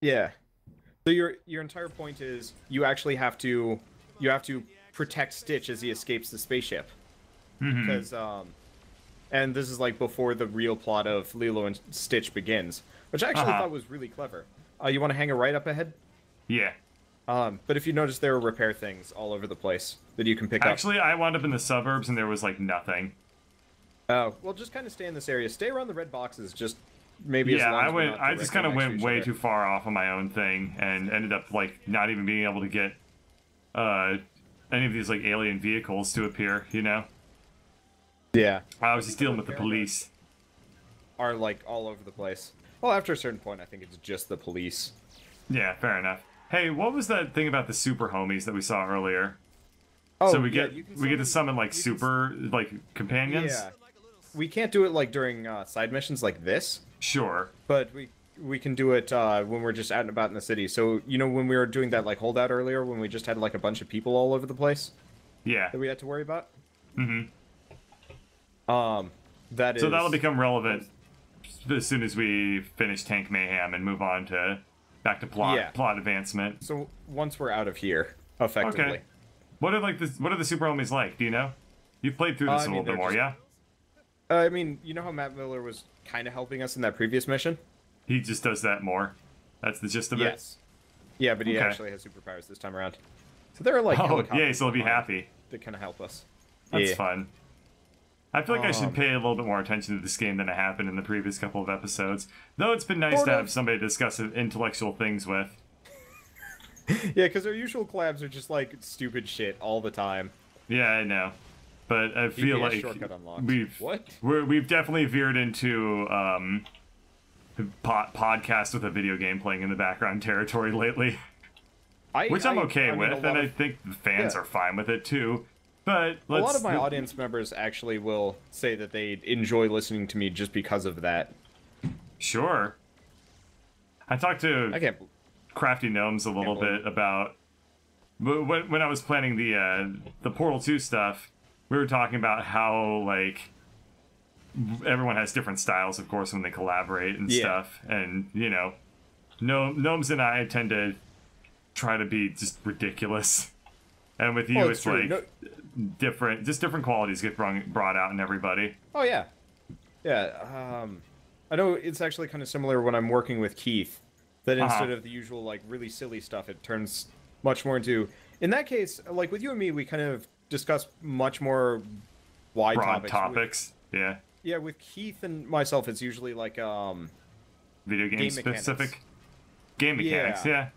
Yeah. So your entire point is you have to protect Stitch as he escapes the spaceship Hmm. because and this is like before the real plot of Lilo and Stitch begins, which I actually Uh-huh. thought was really clever. You want to hang a right up ahead? Yeah. But if you notice, there are repair things all over the place that you can pick up. Actually, I wound up in the suburbs and there was like nothing. Oh, well, just kind of stay in this area. Stay around the red boxes, just maybe as Yeah, long I as we're went. not I just directly kind of next to went each way other. too far off on my own thing, and ended up like not even being able to get uh any of these like alien vehicles to appear. You know, Yeah. I I was just think the dealing with the repair nodes police. are like all over the place. Well, after a certain point, I think it's just the police. Yeah, fair enough. Hey, what was that thing about the super homies that we saw earlier? So Oh, we yeah, get you can we get to summon like you can, super like companions. yeah. We can't do it like during side missions like this, Sure. but we can do it when we're just out and about in the city. So, you know, when we were doing that like holdout earlier, when we just had like a bunch of people all over the place Yeah. that we had to worry about? Hmm. Um, that So that'll is become relevant as soon as we finish Tank Mayhem and move on to back to yeah. plot advancement. So once we're out of here, effectively. Okay. What are the super homies like? Do you know? You've played through this I a mean, little bit they're more, just. yeah? I mean, you know how Matt Miller was kind of helping us in that previous mission? He just does that more. That's the gist of it. Yes. Yeah, but he Okay. actually has superpowers this time around. So there are like Oh, helicopters yay, so he'll be behind happy. that kind of help us. That's Yeah. fun. I feel like I should Um, pay a little bit more attention to this game than I have been in the previous couple of episodes. Though it's been nice Sort to of. have somebody to discuss intellectual things with. Yeah, because our usual collabs are just like stupid shit all the time. Yeah, I know. But I feel GPS like shortcut unlocked. we've What? we've definitely veered into podcast with a video game playing in the background territory lately, which I'm okay I mean, with, and I think the fans yeah. are fine with it too. But A lot of let's my audience members actually will say that they enjoy listening to me just because of that. sure. I talked to I can't. Crafty Gnomes a little believe bit about when I was planning the Portal 2 stuff. We were talking about how like everyone has different styles, of course, when they collaborate and Yeah. stuff, and you know, Gnomes and I tend to try to be just ridiculous. And with you, Well, it's true. like No, different qualities get brought out in everybody. oh yeah, yeah. I know it's actually kind of similar when I'm working with Keith. That Uh-huh. instead of the usual like really silly stuff, it turns much more into. In that case, like with you and me, we kind of discuss much more wide Broad topics. topics, yeah. Yeah, with Keith and myself, it's usually like Video game game mechanics. specific game mechanics, Yeah.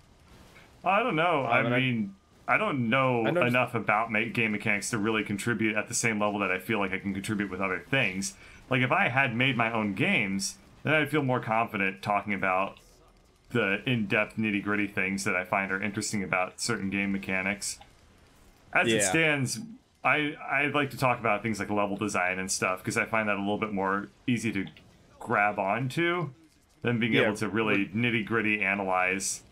yeah. I don't know. I and mean, I don't know I noticed- enough about game mechanics to really contribute at the same level that I feel like I can contribute with other things. Like if I had made my own games, then I'd feel more confident talking about the in-depth nitty-gritty things that I find are interesting about certain game mechanics. As it Yeah. stands, I'd like to talk about things like level design and stuff because I find that a little bit more easy to grab onto than being Yeah, able to really nitty-gritty analyze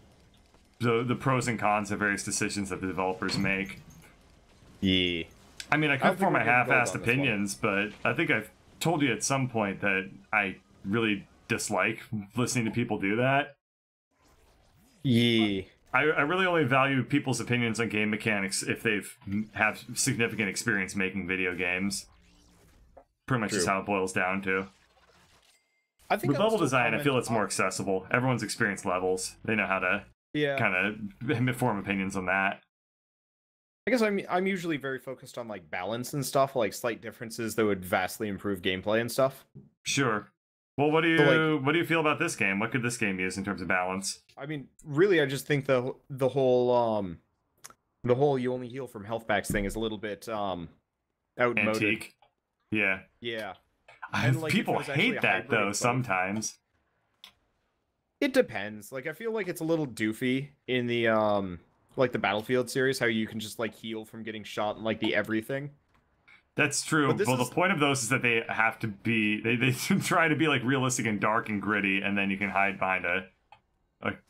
the pros and cons of various decisions that the developers make. Yeah. I mean, I I could don't think form my we're gonna build half-assed on this one. opinions, but I think I've told you at some point that I really dislike listening to people do that. Yeah. I really only value people's opinions on game mechanics if they've have significant experience making video games. Pretty much True. is how it boils down to. I think With I'll level still design, I comment feel it's more on- accessible. Everyone's experience levels. They know how to Yeah. kind of form opinions on that. I guess I'm usually very focused on like balance and stuff, like slight differences that would vastly improve gameplay and stuff. Sure. Well, So, what do you feel about this game? What could this game use in terms of balance? I mean, really, I just think the whole you only heal from health packs thing is a little bit outmoded. Antique. Yeah. Yeah. And, like, if it People was actually hate a that hybrid of though both. sometimes. It depends. Like I feel like it's a little doofy in the like the Battlefield series, how you can just like heal from getting shot and like the everything. That's true. But this Well, is- the point of those is that they have to be they try to be like realistic and dark and gritty, and then you can hide behind a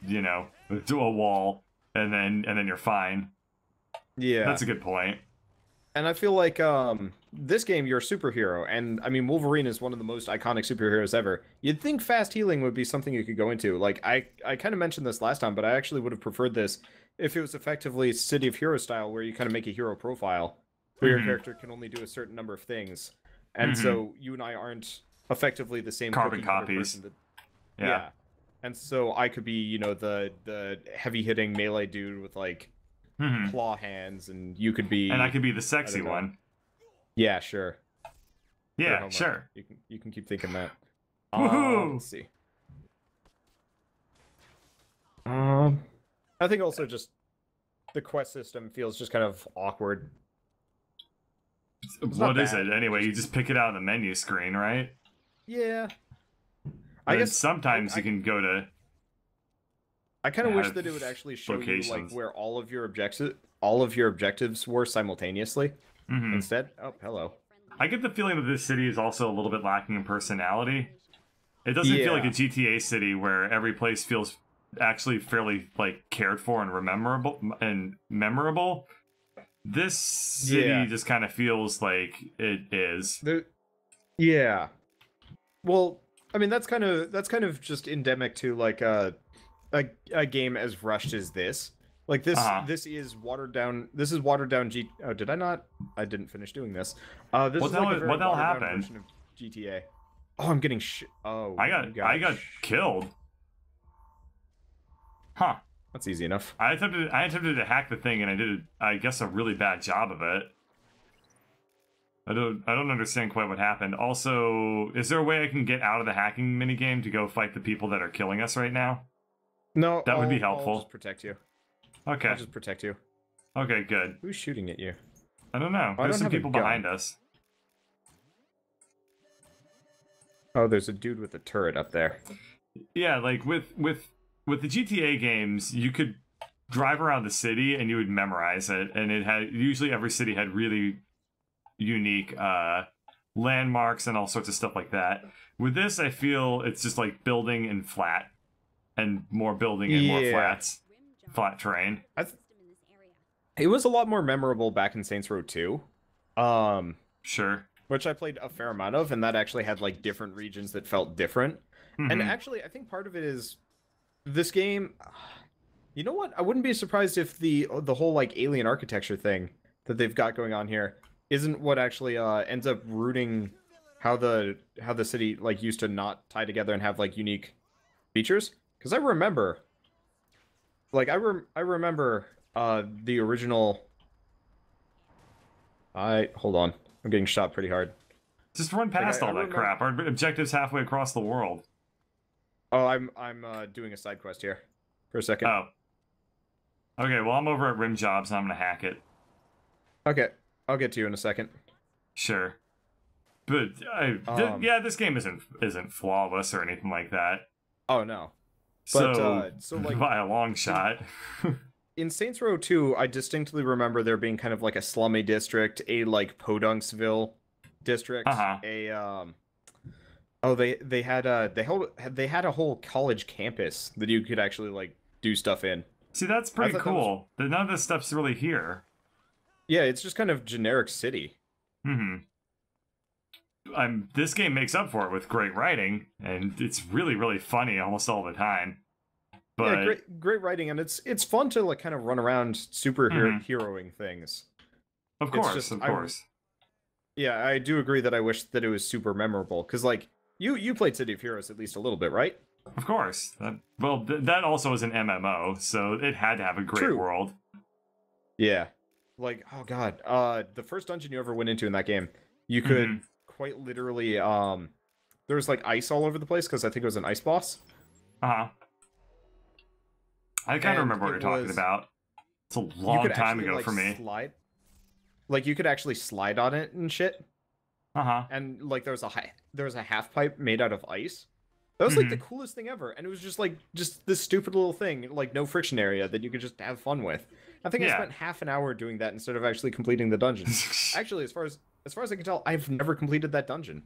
you know a wall, and then you're fine. Yeah. That's a good point. And I feel like this game you're a superhero, and I mean Wolverine is one of the most iconic superheroes ever. You'd think fast healing would be something you could go into. Like I kind of mentioned this last time, but I actually would have preferred this if it was effectively City of Heroes style, where you kind of make a hero profile where your character can only do a certain number of things, and so you and I aren't effectively the same Carbon cookie cutter copies. person that, Yeah. and so I could be, you know, the heavy hitting melee dude with like claw hands, and you could be, And I could be the sexy one. yeah, sure. Yeah, sure. You can keep thinking that. Woohoo! Let's see. I think also just the quest system feels just kind of awkward. What is it anyway? You just pick it out of the menu screen, right? Yeah. I guess sometimes you can go to. I kind of wish that it would actually show you like where all of your objectives were simultaneously. Instead, oh, hello. I get the feeling that this city is also a little bit lacking in personality. It doesn't feel like a GTA city where every place feels actually fairly like cared for and memorable. This city just kind of feels like it is. Yeah. Well, I mean that's kind of just endemic to like a game as rushed as this. Like this is watered down. This is watered down. Oh, did I not? I didn't finish doing this. This is like a very what the hell watered down happened? version of GTA. Oh, I'm getting Oh, I got killed. Huh. That's easy enough. I attempted to hack the thing, and I did, I guess, a really bad job of it. I don't understand quite what happened. Also, is there a way I can get out of the hacking minigame to go fight the people that are killing us right now? No, that would be helpful. I'll just protect you. Okay. I'll just protect you. Okay, good. Who's shooting at you? I don't know. There's some people behind us. Oh, there's a dude with a turret up there. Yeah, like with the GTA games, you could drive around the city and you would memorize it, and it had usually every city had really unique landmarks and all sorts of stuff like that. With this, I feel it's just like building and flat, and more building and more flats, flat terrain. It was a lot more memorable back in Saints Row 2. Sure. Which I played a fair amount of, and that actually had like different regions that felt different. And actually, I think part of it is this game. You know what? I wouldn't be surprised if the whole like alien architecture thing that they've got going on here isn't what actually ends up rooting how the city like used to not tie together and have like unique features. Because I remember, like I remember the original. Hold on. I'm getting shot pretty hard. Just run past all that crap. Our objective's halfway across the world. Oh, I'm doing a side quest here for a second. Oh. Okay, well I'm over at Rim Jobs and I'm gonna hack it. Okay, I'll get to you in a second. Sure. But yeah, this game isn't flawless or anything like that. Oh no. But so like by a long shot. In Saints Row 2, I distinctly remember there being kind of like a slummy district, a like Podunksville district, they had a whole college campus that you could actually like do stuff in. See, that's pretty cool. None of this stuff's really here. Yeah, it's just kind of generic city. This game makes up for it with great writing, and it's really, really funny almost all the time. But yeah, great writing, and it's fun to like kind of run around heroing things. Of course. Yeah, I do agree that I wish that it was super memorable, because like you played City of Heroes at least a little bit, right? Of course. That also is an MMO, so it had to have a great world. Yeah. Like, oh god, the first dungeon you ever went into in that game, you could quite literally there was like ice all over the place because I think it was an ice boss. I kind of remember what you're talking about. It's a long time ago for me. Like you could actually slide on it and shit. And like there was a half pipe made out of ice. That was like the coolest thing ever, and it was just this stupid little thing, like no friction area that you could just have fun with. I think I spent half an hour doing that instead of actually completing the dungeon. Actually, as far as I can tell, I've never completed that dungeon.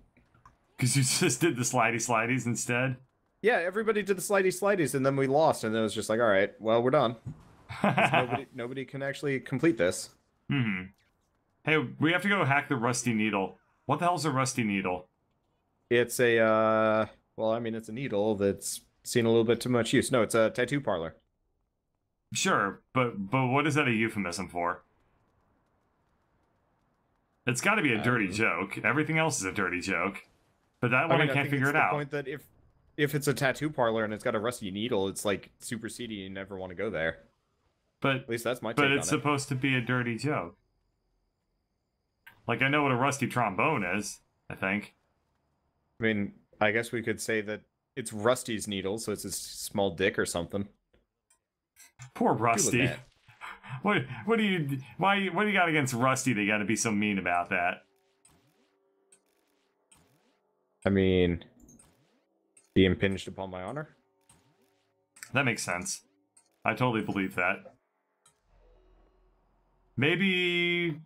Because you just did the slidey slideys instead? Yeah, everybody did the slidey slideys, and then we lost, and then it was just like, all right, well, we're done. Nobody can actually complete this. Hey, we have to go hack the Rusty Needle. What the hell's a Rusty Needle? It's a well, I mean, it's a needle that's seen a little bit too much use. No, it's a tattoo parlor. Sure, but what is that a euphemism for? It's got to be a dirty joke. Everything else is a dirty joke. But that one I can't figure it out. Point that if it's a tattoo parlor and it's got a rusty needle, it's like super seedy. You never want to go there. But at least that's my take But on it's it. supposed to be a dirty joke. Like, I know what a rusty trombone is, I think. I mean, I guess we could say that it's Rusty's needle, so it's a small dick or something. Poor Rusty. What do you got against Rusty that you got to be so mean about that? I mean, be impinged upon my honor? That makes sense. I totally believe that. Maybe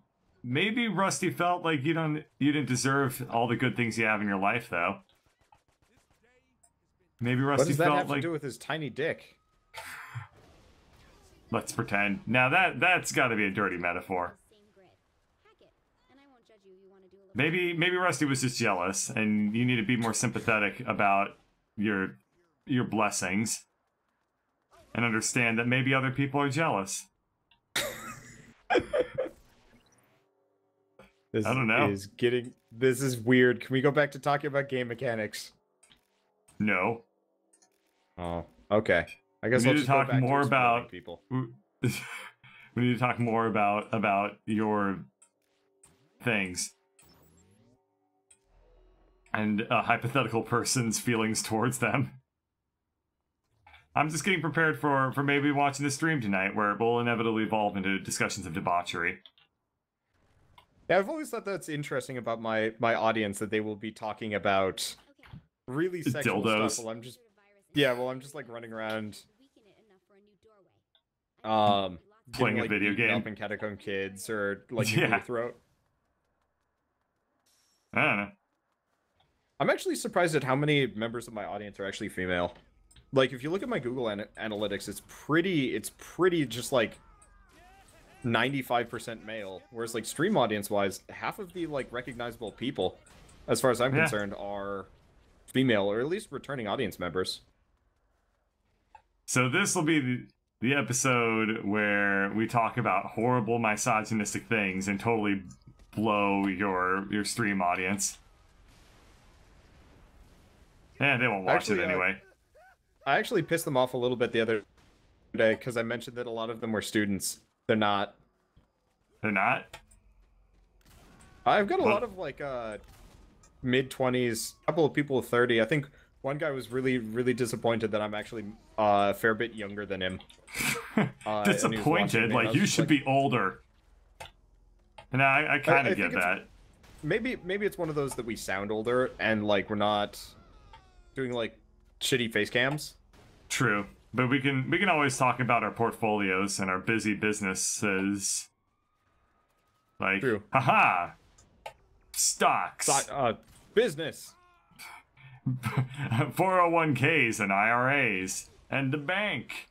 Rusty felt like you didn't deserve all the good things you have in your life, though. Maybe Rusty felt like... What does that have to do with his tiny dick? Let's pretend. Now that's got to be a dirty metaphor. Maybe Rusty was just jealous, and you need to be more sympathetic about your blessings, and understand that maybe other people are jealous. I don't know. This is weird. Can we go back to talking about game mechanics? No. Oh, okay. I guess we I'll need just to talk go back more to about people. We need to talk more about your things and a hypothetical person's feelings towards them. I'm just getting prepared for maybe watching the stream tonight, where it will inevitably evolve into discussions of debauchery. Yeah, I've always thought that's interesting about my audience, that they will be talking about really sexual dildos. stuff while I'm just like running around playing getting, a video game up in Catacomb Kids or like your throat. I don't know. I'm actually surprised at how many members of my audience are actually female. Like, if you look at my Google analytics, it's pretty just like 95% male, whereas like stream audience wise, half of the like recognizable people, as far as I'm concerned, are female, or at least returning audience members. So this will be the episode where we talk about horrible misogynistic things and totally blow your stream audience. Yeah, they won't watch it anyway. I actually pissed them off a little bit the other day because I mentioned that a lot of them were students. They're not. They're not? I've got a lot of like mid-20s, a couple of people 30. I think one guy was really disappointed that I'm actually a fair bit younger than him. Disappointed? Like, you should be older. And I kind of get that. Maybe it's one of those that we sound older and like we're not doing like shitty face cams. True. But we can always talk about our portfolios and our busy businesses. Like, true. Haha! Stocks! Business! 401ks and IRAs. And the bank.